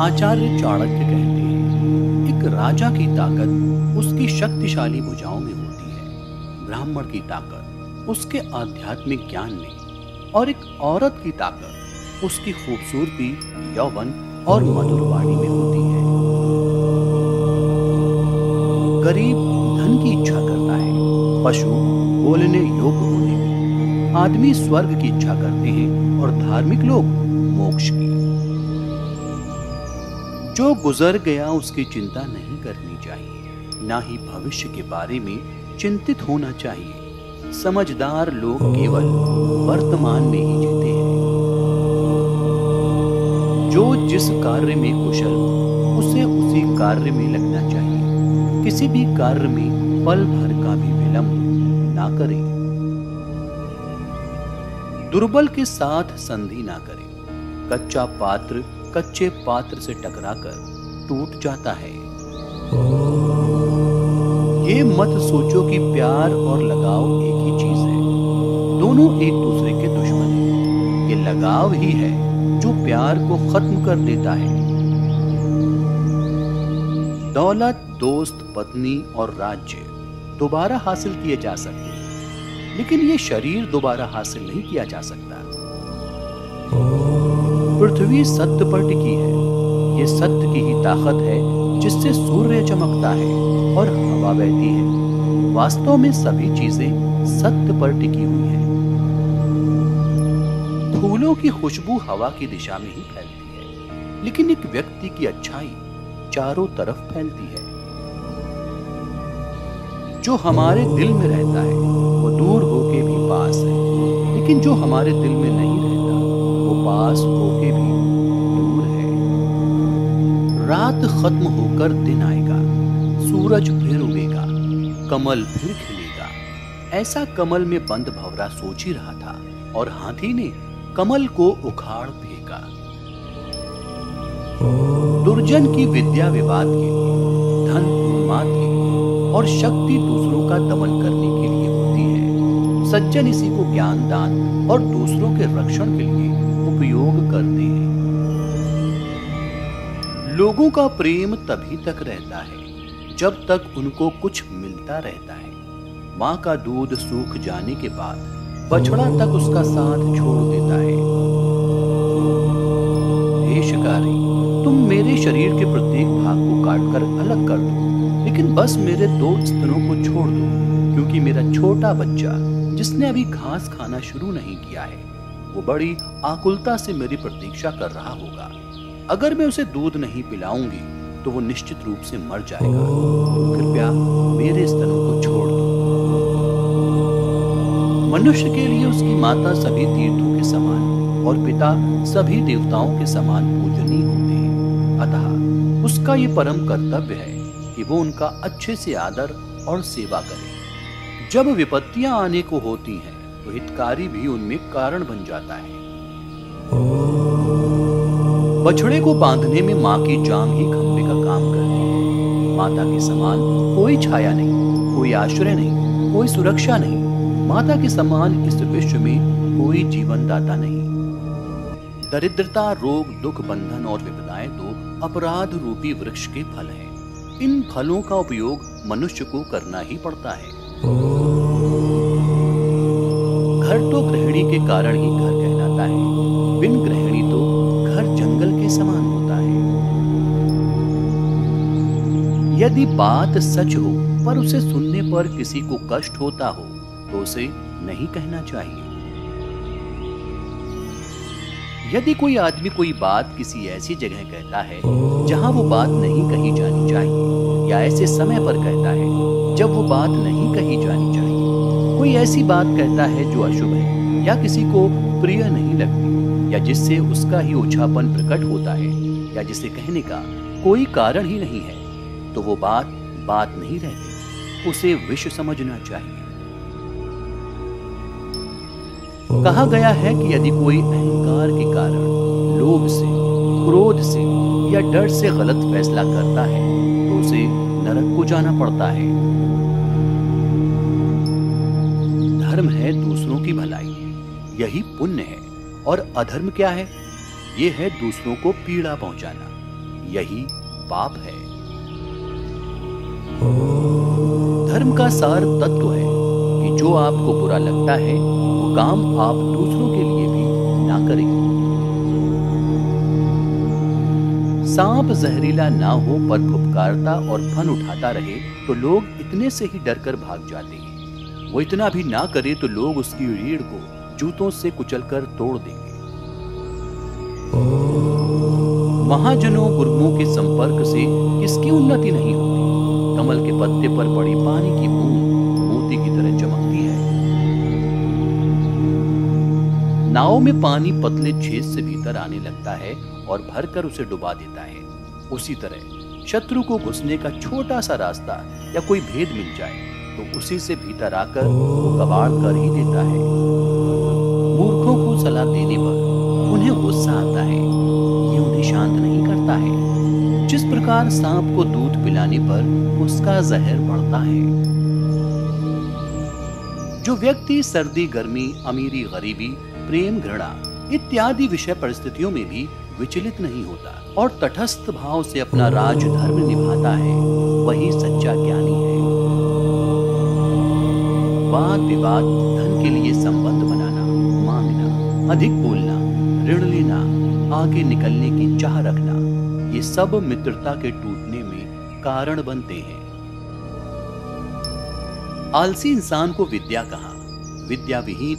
आचार्य चाणक्य कहते हैं, एक राजा की ताकत उसकी शक्तिशाली भुजाओं में होती है, ब्राह्मण की ताकत उसके आध्यात्मिक ज्ञान में, और एक औरत की ताकत उसकी खूबसूरती, यौवन और मधुर वाणी में होती है। गरीब धन की इच्छा करता है, पशु बोलने योग्य होने की, आदमी स्वर्ग की इच्छा करते हैं और धार्मिक लोग मोक्ष की। जो गुजर गया उसकी चिंता नहीं करनी चाहिए, ना ही भविष्य के बारे में चिंतित होना चाहिए। समझदार लोग केवल वर्तमान में ही जीते हैं। जो जिस कार्य में कुशल उसे उसी कार्य में लगना चाहिए। किसी भी कार्य में पल भर का भी विलंब ना करें। दुर्बल के साथ संधि ना करें। कच्चा पात्र कच्चे पात्र से टकराकर टूट जाता है। ये मत सोचो कि प्यार और लगाव एक ही चीज है। दोनों एक दूसरे के दुश्मन हैं। ये लगाव ही है जो प्यार को खत्म कर देता है। दौलत, दोस्त, पत्नी और राज्य दोबारा हासिल किए जा सकते हैं, लेकिन ये शरीर दोबारा हासिल नहीं किया जा सकता। पृथ्वी सत्य पर टिकी है। ये सत्य की ही ताकत है जिससे सूर्य चमकता है और हवा बहती है। वास्तव में सभी चीजें सत्य पर टिकी हुई हैं। फूलों की खुशबू हवा की दिशा में ही फैलती है, लेकिन एक व्यक्ति की अच्छाई चारों तरफ फैलती है। जो हमारे दिल में रहता है वो दूर होके भी पास है, लेकिन जो हमारे दिल में नहीं रहता वो पास होके भी दूर है। रात खत्म होकर दिन आएगा, सूरज फिर उगेगा, कमल फिर खिलेगा। ऐसा कमल में बंद भंवरा सोच ही रहा था और हाथी ने कमल को उखाड़ फेंका। दुर्जन की विद्या विवाद के लिए, धन उन्माद के लिए और शक्ति दूसरों का दमन करने के लिए होती है। सज्जन इसी को ज्ञान दान और दूसरों के रक्षण के लिए उपयोग करते हैं। लोगों का प्रेम तभी तक रहता है जब तक उनको कुछ मिलता रहता है। मां का दूध सूख जाने के बाद बछड़ा तक उसका साथ छोड़ देता है। हे शिकारी, तुम मेरे शरीर के प्रत्येक भाग को काटकर अलग कर दो, लेकिन बस मेरे दो स्तनों को छोड़ दो, क्योंकि मेरा छोटा बच्चा जिसने अभी घास खाना शुरू नहीं किया है वो बड़ी आकुलता से मेरी प्रतीक्षा कर रहा होगा। अगर मैं उसे दूध नहीं पिलाऊंगी तो वो निश्चित रूप से मर जाएगा। कृपया मेरे स्तनों को छोड़ दो। मनुष्य के लिए उसकी माता सभी तीर्थों के समान और पिता सभी देवताओं के समान पूजनीय होते हैं। अतः उसका ये परम कर्तव्य है कि वो उनका अच्छे से आदर और सेवा करे। जब विपत्तियां आने को होती हैं तो हितकारी भी उनमें कारण बन जाता है। बछड़े को बांधने में मां की जांग ही खंभे का काम करती है। माता के समान कोई छाया नहीं, कोई आश्रय नहीं, कोई सुरक्षा नहीं। माता के समान इस विश्व में कोई जीवन दाता नहीं। दरिद्रता, रोग, दुख, बंधन और विपदाएं तो अपराध रूपी वृक्ष के फल हैं। इन फलों का उपयोग मनुष्य को करना ही पड़ता है। घर तो गृहिणी के कारण ही घर कहलाता है। बिन गृहिणी तो घर जंगल के समान होता है। यदि बात सच हो पर उसे सुनने पर किसी को कष्ट होता हो तो उसे नहीं कहना चाहिए। यदि कोई आदमी कोई बात किसी ऐसी जगह कहता है जहां वो बात नहीं कही जानी चाहिए, या ऐसे समय पर कहता है जब वो बात नहीं कही जानी चाहिए, कोई ऐसी बात कहता है जो अशुभ है या किसी को प्रिय नहीं लगती, या जिससे उसका ही ओछापन प्रकट होता है, या जिसे कहने का कोई कारण ही नहीं है, तो वो बात नहीं रहती, उसे विष समझना चाहिए। कहा गया है कि यदि कोई अहंकार के कारण, लोभ से, क्रोध से या डर से गलत फैसला करता है तो उसे नरक को जाना पड़ता है। धर्म है दूसरों की भलाई, यही पुण्य है। और अधर्म क्या है? ये है दूसरों को पीड़ा पहुंचाना। यही पाप है। धर्म का सार तत्व है कि जो आपको बुरा लगता है वो काम आप दूसरों के लिए भी ना करें। सांप जहरीला ना हो पर फुफकारता और फन उठाता रहे तो लोग इतने से ही डरकर भाग जाते हैं। वो इतना भी ना करे तो लोग उसकी रीढ़ को जूतों से कुचलकर तोड़ देंगे। महाजनों गुरुओं के संपर्क से किसकी उन्नति नहीं होती। कमल के पत्ते पर पड़ी पानी की बूंद मोती की तरह चमकती है। नाव में पानी पतले छेद से भीतर आने लगता है और भरकर उसे डुबा देता है। उसी तरह शत्रु को घुसने का छोटा सा रास्ता या कोई भेद मिल जाए तो उसी से भीतर आकर वो कबाड़ कर ही देता है। मूर्खों को सलाह देने पर उन्हें गुस्सा आता है, ये उन्हें शांत नहीं करता है। जिस प्रकार सांप को दूध पिलाने पर उसका जहर बढ़ता है। जो व्यक्ति सर्दी गर्मी अमीरी गरीबी प्रेम घृणा इत्यादि विषय परिस्थितियों में भी विचलित नहीं होता और तटस्थ भाव से अपना राजधर्म निभाता है, वही सच्चा ज्ञानी है। वाद विवाद, धन के लिए संबंध बनाना, मांगना, अधिक बोलना, ऋण लेना, आगे निकलने की चाह रखना, ये सब मित्रता के टूटने में कारण बनते हैं। आलसी इंसान को विद्या कहा, विद्या विहीन